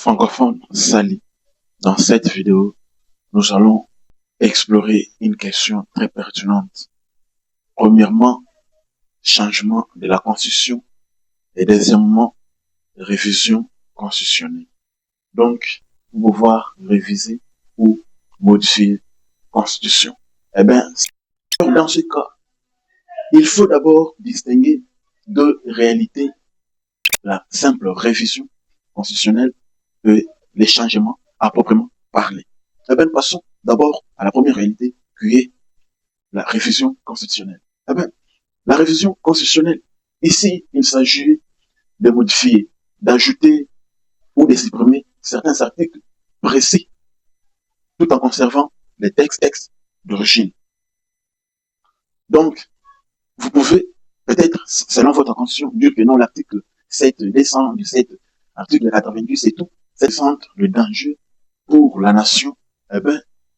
francophone Sali. Dans cette vidéo, nous allons explorer une question très pertinente. Premièrement, changement de la Constitution et deuxièmement, révision constitutionnelle. Donc, pour pouvoir réviser ou modifier la Constitution. Dans ce cas, il faut d'abord distinguer deux réalités, la simple révision constitutionnelle et les changements à proprement parler. Passons d'abord à la première réalité qui est la révision constitutionnelle. La révision constitutionnelle, ici, il s'agit de modifier, d'ajouter ou de supprimer certains articles précis, tout en conservant les textes d'origine. Donc, vous pouvez peut-être, selon votre constitution, dire que non, l'article 7 descend du 7, article 90 et tout, c'est centre le danger pour la nation,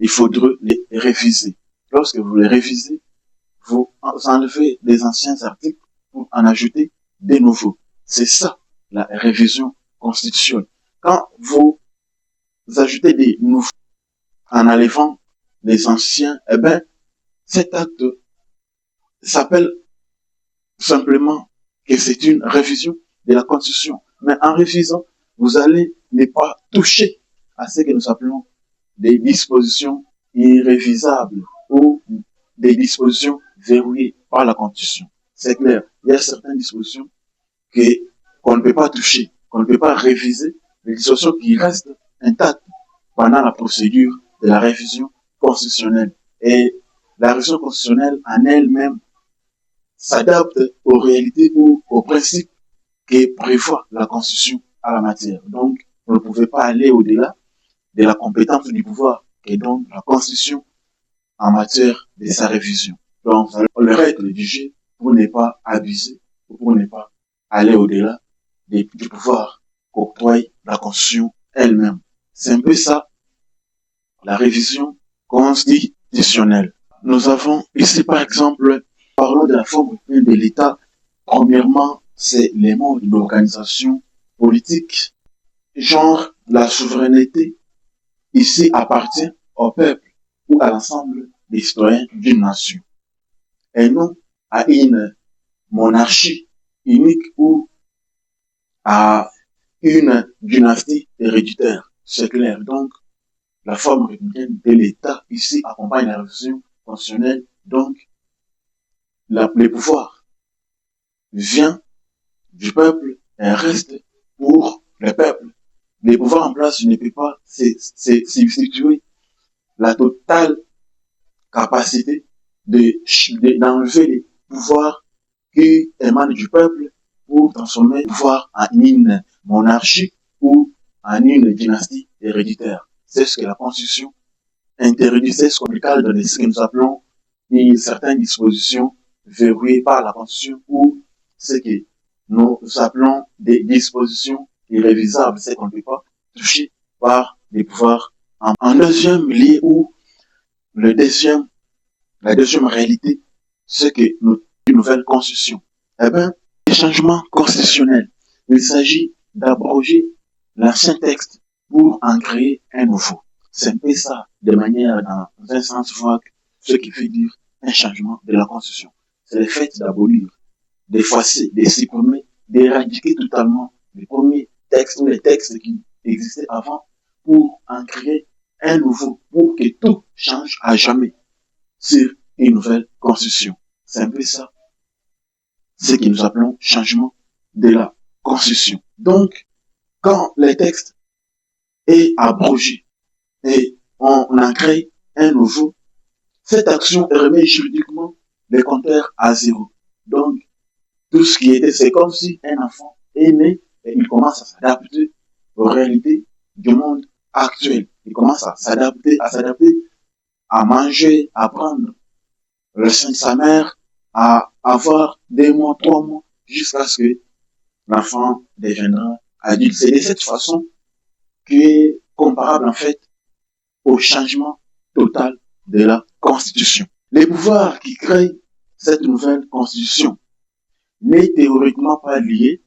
il faudrait les réviser. Lorsque vous les révisez, vous enlevez les anciens articles pour en ajouter des nouveaux. C'est ça, la révision constitutionnelle. Quand vous ajoutez des nouveaux en enlevant les anciens, cet acte s'appelle simplement que c'est une révision de la Constitution. Mais en révisant, vous allez ne pas toucher à ce que nous appelons des dispositions irrévisables ou des dispositions verrouillées par la Constitution. C'est clair, il y a certaines dispositions qu'on ne peut pas toucher, qu'on ne peut pas réviser, les dispositions qui restent intactes pendant la procédure de la révision constitutionnelle. Et la révision constitutionnelle en elle-même s'adapte aux réalités ou aux principes que prévoit la Constitution à la matière. Donc, vous ne pouvez pas aller au-delà de la compétence du pouvoir et donc la Constitution en matière de sa révision. Donc, les règles du jeu pour ne pas abuser ou pour ne pas aller au-delà du pouvoir qu'octroie la Constitution elle-même. C'est un peu ça, la révision constitutionnelle. Nous avons ici, par exemple, parlons de la forme de l'État. Premièrement, c'est les modes d'organisation politique. Genre, la souveraineté, ici, appartient au peuple ou à l'ensemble des citoyens d'une nation. Et non à une monarchie unique ou à une dynastie héréditaire. C'est clair. Donc, la forme républicaine de l'État, ici, accompagne la révision constitutionnelle. Donc, le pouvoir vient du peuple et reste pour le peuple. Les pouvoirs en place ne peuvent pas substituer la totale capacité d'enlever les pouvoirs qui émanent du peuple pour transformer le pouvoir en une monarchie ou en une dynastie héréditaire. C'est ce que la Constitution interdit, c'est ce qu'on cadre dans ce que nous appelons certaines dispositions verrouillées par la Constitution ou ce que nous appelons des dispositions irrévisables, c'est qu'on ne peut pas toucher par les pouvoirs. En deuxième lieu ou la deuxième réalité, c'est que une nouvelle constitution. Les changements constitutionnels, il s'agit d'abroger l'ancien texte pour en créer un nouveau. C'est un peu ça, de manière dans un sens vague, ce qui veut dire un changement de la constitution. C'est le fait d'abolir, d'effacer, de supprimer, d'éradiquer totalement les premiers textes ou les textes qui existaient avant pour en créer un nouveau, pour que tout change à jamais sur une nouvelle constitution. C'est un peu ça, ce que nous appelons changement de la constitution. Donc, quand le texte est abrogé et on en crée un nouveau, cette action remet juridiquement les compteurs à zéro. Donc, tout ce qui était, c'est comme si un enfant est né et il commence à s'adapter aux réalités du monde actuel. Il commence à s'adapter, à manger, à prendre le sein de sa mère, à avoir 2 mois, 3 mois, jusqu'à ce que l'enfant deviendra adulte. C'est de cette façon qui est comparable en fait au changement total de la Constitution. Les pouvoirs qui créent cette nouvelle Constitution n'est théoriquement pas lié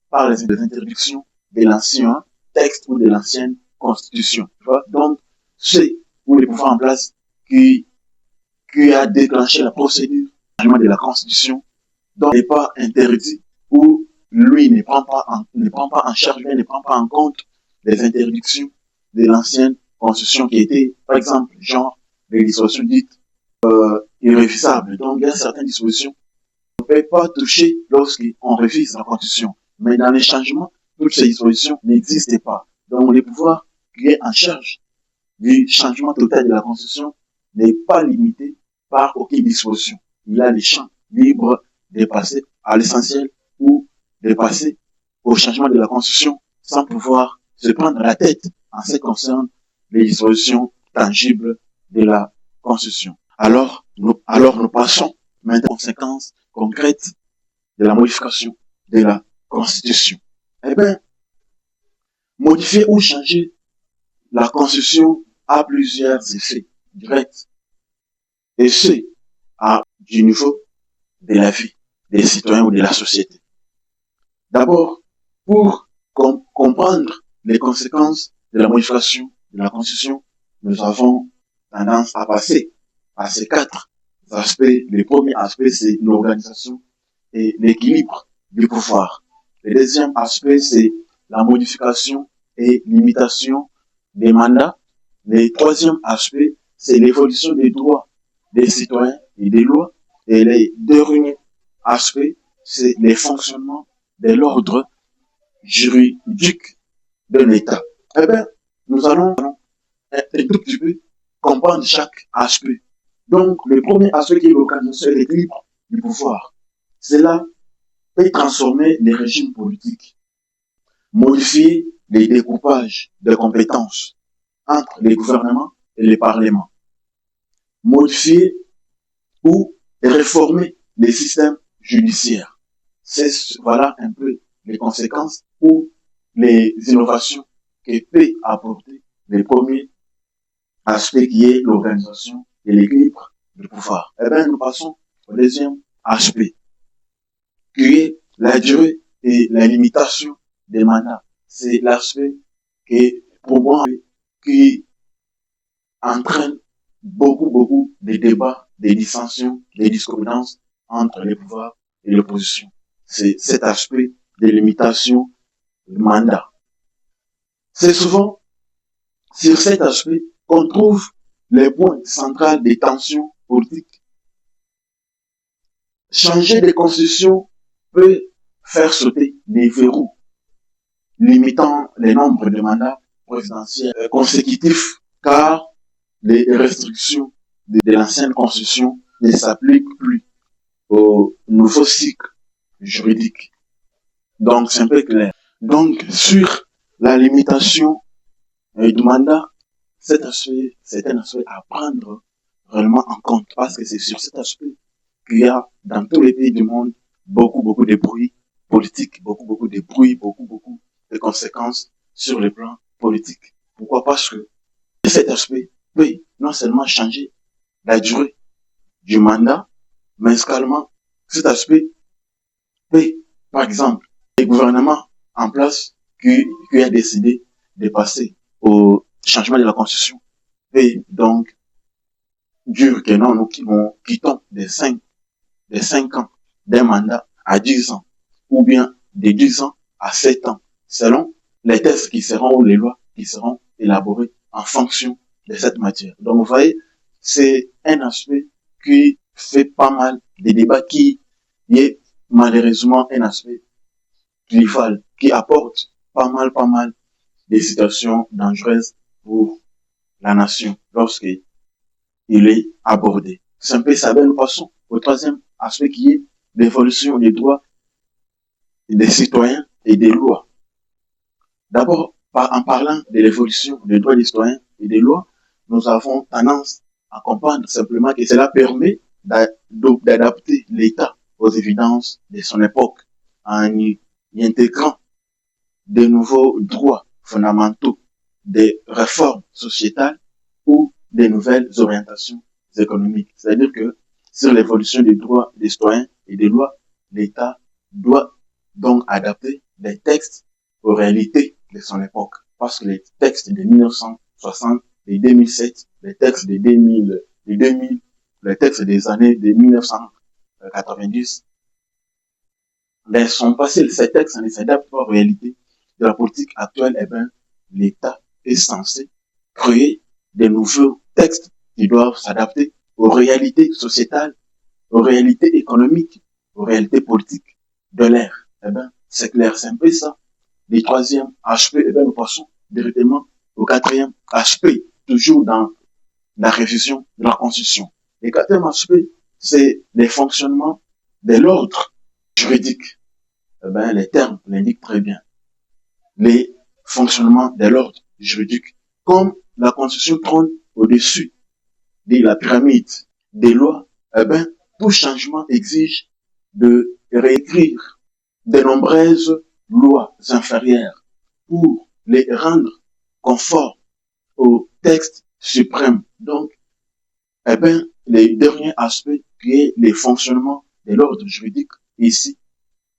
par les interdictions de l'ancien textes ou de l'ancienne constitution. Tu vois? Donc, c'est ou les pouvoirs en place qui a déclenché la procédure de la constitution, donc n'est pas interdit ou lui ne prend pas en charge, ne prend pas en compte les interdictions de l'ancienne constitution qui était, par exemple, genre les dispositions dites irréfusables. Donc, il y a certaines dispositions qu'on ne peut pas toucher lorsqu'on refuse la constitution. Mais dans les changements, toutes ces dispositions n'existent pas. Donc, les pouvoirs qui est en charge du changement total de la constitution n'est pas limité par aucune disposition. Il a les champs libres de passer à l'essentiel ou de passer au changement de la constitution sans pouvoir se prendre la tête en ce qui concerne les dispositions tangibles de la constitution. Alors nous passons maintenant aux conséquences concrètes de la modification de la constitution. Eh bien, modifier ou changer la constitution a plusieurs effets directs, et ce, du niveau de la vie des citoyens ou de la société. D'abord, pour comprendre les conséquences de la modification de la constitution, nous avons tendance à passer à ces 4 aspects. Le premier aspect, c'est l'organisation et l'équilibre du pouvoir. Le deuxième aspect, c'est la modification et limitation des mandats. Le troisième aspect, c'est l'évolution des droits des citoyens et des lois. Et les derniers aspects, c'est les fonctionnements de l'ordre juridique de l'État. Eh bien, nous allons un tout petit peu comprendre chaque aspect. Donc, le premier aspect qui est l'organisation et l'équilibre du pouvoir. Cela peut transformer les régimes politiques, modifier les découpages de compétences entre les gouvernements et les parlements, modifier ou réformer les systèmes judiciaires. Voilà un peu les conséquences ou les innovations que peut apporter le premier aspect qui est l'organisation et l'équilibre du pouvoir. Eh bien, nous passons au deuxième aspect qui est la durée et la limitation des mandats. C'est l'aspect qui, pour moi, qui entraîne beaucoup de débats, des dissensions, des discordances entre les pouvoirs et l'opposition. C'est cet aspect de limitation du mandat. C'est souvent sur cet aspect qu'on trouve les points centraux des tensions politiques. Changer de constitution peut faire sauter les verrous limitant le nombre de mandats présidentiels consécutifs, car les restrictions de l'ancienne constitution ne s'appliquent plus au nouveau cycle juridique. Donc, c'est un peu clair. Donc, sur la limitation du mandat, c'est un aspect à prendre réellement en compte, parce que c'est sur cet aspect qu'il y a dans tous les pays du monde beaucoup de bruit politique, beaucoup de bruit, beaucoup de conséquences sur le plan politique. Pourquoi? Parce que cet aspect peut non seulement changer la durée du mandat, mais également cet aspect peut, par exemple, le gouvernement en place qui a décidé de passer au changement de la constitution peut donc dire que non, nous quittons des 5 ans d'un mandat à 10 ans, ou bien de 10 ans à 7 ans, selon les textes qui seront ou les lois qui seront élaborées en fonction de cette matière. Donc, vous voyez, c'est un aspect qui fait pas mal de débats, qui est malheureusement un aspect rival, qui apporte pas mal de situations dangereuses pour la nation lorsqu'il est abordé. C'est un peu ça. Nous passons au troisième aspect qui est l'évolution des droits des citoyens et des lois. D'abord, en parlant de l'évolution des droits des citoyens et des lois, nous avons tendance à comprendre simplement que cela permet d'adapter l'État aux évidences de son époque en y intégrant de nouveaux droits fondamentaux, des réformes sociétales ou des nouvelles orientations économiques. C'est-à-dire que sur l'évolution des droits des citoyens et des lois, l'État doit donc adapter les textes aux réalités de son époque. parce que les textes de 1960, de 2007, les textes de 2000, les textes des années de 1990, ben, sont passés, ces textes ne s'adaptent pas aux réalités de la politique actuelle. Eh ben, l'État est censé créer des nouveaux textes qui doivent s'adapter aux réalités sociétales, aux réalités économiques, aux réalités politiques de l'ère. Eh ben, c'est clair, c'est un peu ça. Le troisième aspect, eh ben, nous passons directement au quatrième aspect, toujours dans la révision de la Constitution. Le quatrième aspect, c'est les fonctionnements de l'ordre juridique. Eh ben, les termes l'indiquent très bien. Les fonctionnements de l'ordre juridique, comme la Constitution trône au-dessus de la pyramide des lois, eh ben, tout changement exige de réécrire de nombreuses lois inférieures pour les rendre conformes au texte suprême. Donc, eh ben, le dernier aspect qui est le fonctionnement de l'ordre juridique, ici,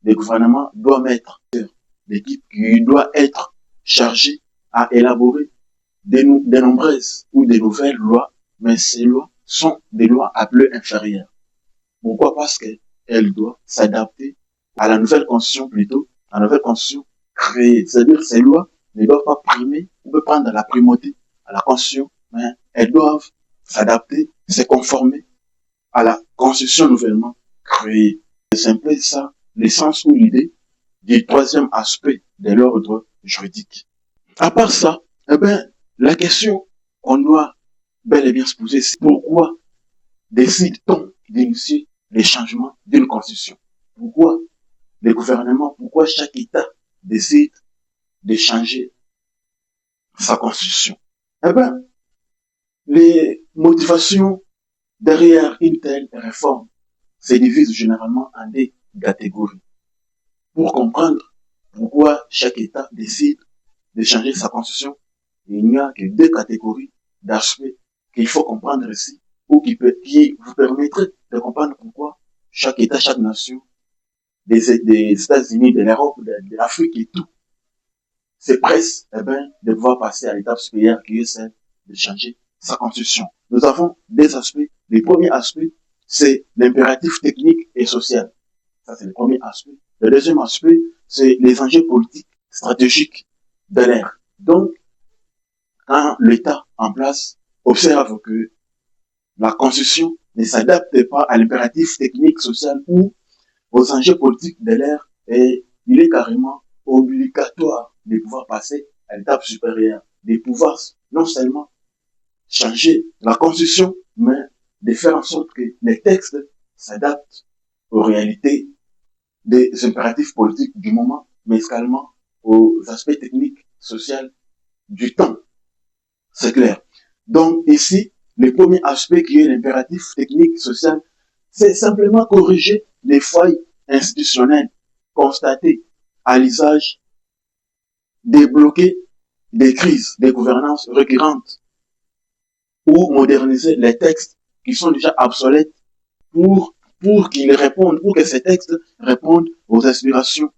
le gouvernement doit mettre l'équipe qui doit être chargée à élaborer de nombreuses ou de nouvelles lois, mais ces lois sont des lois appelées inférieures. Pourquoi? Parce qu'elles doivent s'adapter à la nouvelle constitution plutôt, à la nouvelle constitution créée. C'est-à-dire ces lois ne doivent pas primer ou prendre la primauté à la constitution, mais elles doivent s'adapter, se conformer à la constitution nouvellement créée. C'est un peu ça l'essence ou l'idée du troisième aspect de l'ordre juridique. À part ça, eh ben, la question qu'on doit bel et bien se poser, c'est pourquoi décide-t-on d'initier les changements d'une constitution? Pourquoi les gouvernements, pourquoi chaque État décide de changer sa constitution? Eh ben, les motivations derrière une telle réforme se divisent généralement en des catégories. Pour comprendre pourquoi chaque État décide de changer sa constitution, il n'y a que deux catégories d'aspects qu'il faut comprendre ici, ou qui vous permettraient de comprendre pourquoi chaque État, chaque nation, des États-Unis, de l'Europe, de l'Afrique et tout, se presse, eh ben, de pouvoir passer à l'étape supérieure qui est celle de changer sa constitution. Nous avons deux aspects. Le premier aspect, c'est l'impératif technique et social. Ça, c'est le premier aspect. Le deuxième aspect, c'est les enjeux politiques, stratégiques de l'ère. Donc, quand l'État en place observe que la Constitution ne s'adapte pas à l'impératif technique, social ou aux enjeux politiques de l'ère, et il est carrément obligatoire de pouvoir passer à l'étape supérieure, de pouvoir non seulement changer la Constitution, mais de faire en sorte que les textes s'adaptent aux réalités des impératifs politiques du moment, mais également aux aspects techniques, sociaux du temps. C'est clair. Donc ici, le premier aspect qui est l'impératif technique, social, c'est simplement corriger les failles institutionnelles constatées à l'usage, débloquer des crises, des gouvernances récurrentes, ou moderniser les textes qui sont déjà obsolètes pour qu'ils répondent, pour que ces textes répondent aux aspirations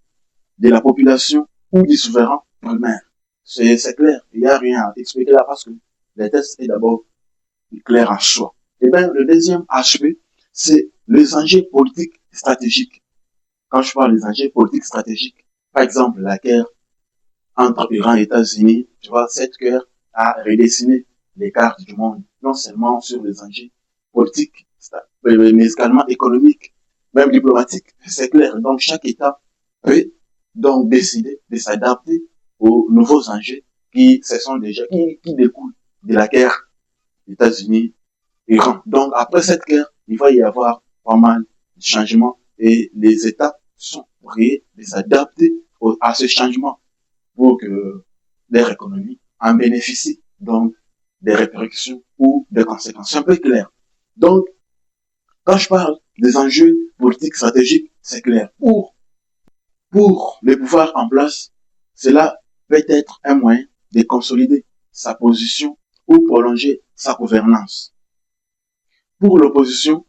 de la population ou du souverain primaire. C'est clair, il n'y a rien à expliquer là parce que le texte est d'abord clair en soi. Et bien, le deuxième aspect, c'est les enjeux politiques stratégiques. Quand je parle des enjeux politiques stratégiques, par exemple, la guerre entre Iran et États-Unis, tu vois, cette guerre a redessiné les cartes du monde, non seulement sur les enjeux politiques, mais également économiques, même diplomatiques. C'est clair. Donc, chaque État peut donc décider de s'adapter aux nouveaux enjeux qui découlent de la guerre États-Unis-Iran. Donc, après cette guerre, il va y avoir pas mal de changements et les États sont prêts de s'adapter à ce changement pour que leur économie en bénéficie. Donc, des répercussions ou des conséquences. C'est un peu clair. Donc, quand je parle des enjeux politiques stratégiques, c'est clair. Pour les pouvoirs en place, cela peut être un moyen de consolider sa position ou prolonger sa gouvernance. Pour l'opposition,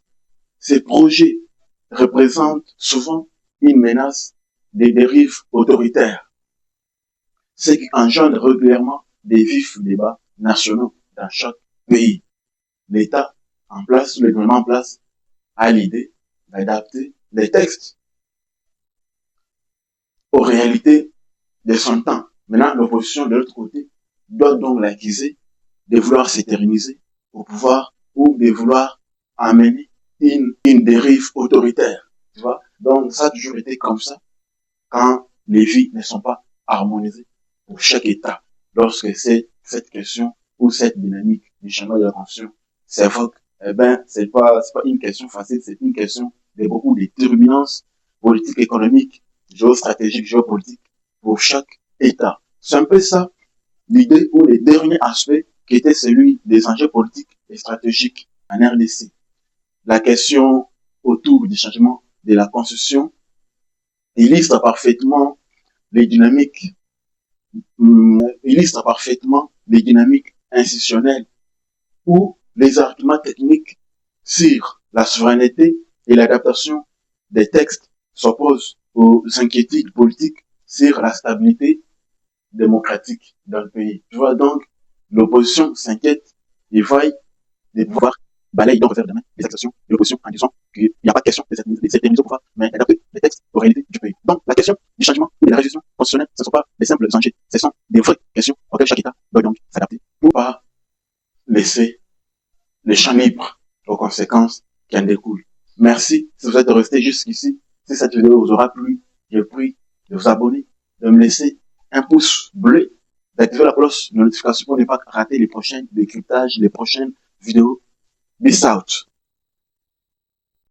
ces projets représentent souvent une menace des dérives autoritaires. ce qui engendre régulièrement des vifs débats nationaux dans chaque pays. L'État en place, le gouvernement en place, a l'idée d'adapter les textes aux réalités de son temps. Maintenant, l'opposition de l'autre côté doit donc l'accuser de vouloir s'éterniser au pouvoir ou de vouloir amener une dérive autoritaire. Tu vois? Donc, ça a toujours été comme ça quand les vies ne sont pas harmonisées pour chaque État. Lorsque c'est cette question ou cette dynamique du changement de la constitution s'évoque, eh ben, c'est pas une question facile, c'est une question de beaucoup de turbulences politiques, économiques, géostratégiques, géopolitiques pour chaque État. C'est un peu ça l'idée ou les derniers aspects qui était celui des enjeux politiques et stratégiques en RDC. La question autour du changement de la Constitution illustre parfaitement les dynamiques, institutionnelles ou les arguments techniques sur la souveraineté et l'adaptation des textes s'opposent aux inquiétudes politiques sur la stabilité démocratique dans le pays. Tu vois, donc, l'opposition s'inquiète et vaille des pouvoirs balaye donc revers de main les actions de l'opposition en disant qu'il n'y a pas de question de s'éterniser au pouvoir, mais d'adapter les textes aux réalités du pays. Donc, la question du changement ou de la résolution constitutionnelle, ce ne sont pas des simples enjeux, ce sont des vraies questions auxquelles chaque État doit donc s'adapter pour pas laisser le champ libre aux conséquences qui en découlent. Merci si vous êtes resté jusqu'ici. Si cette vidéo vous aura plu, je vous prie de vous abonner, de me laisser un pouce bleu, d'activer la cloche de notification pour ne pas rater les prochains décryptages, les prochaines vidéos. Peace out.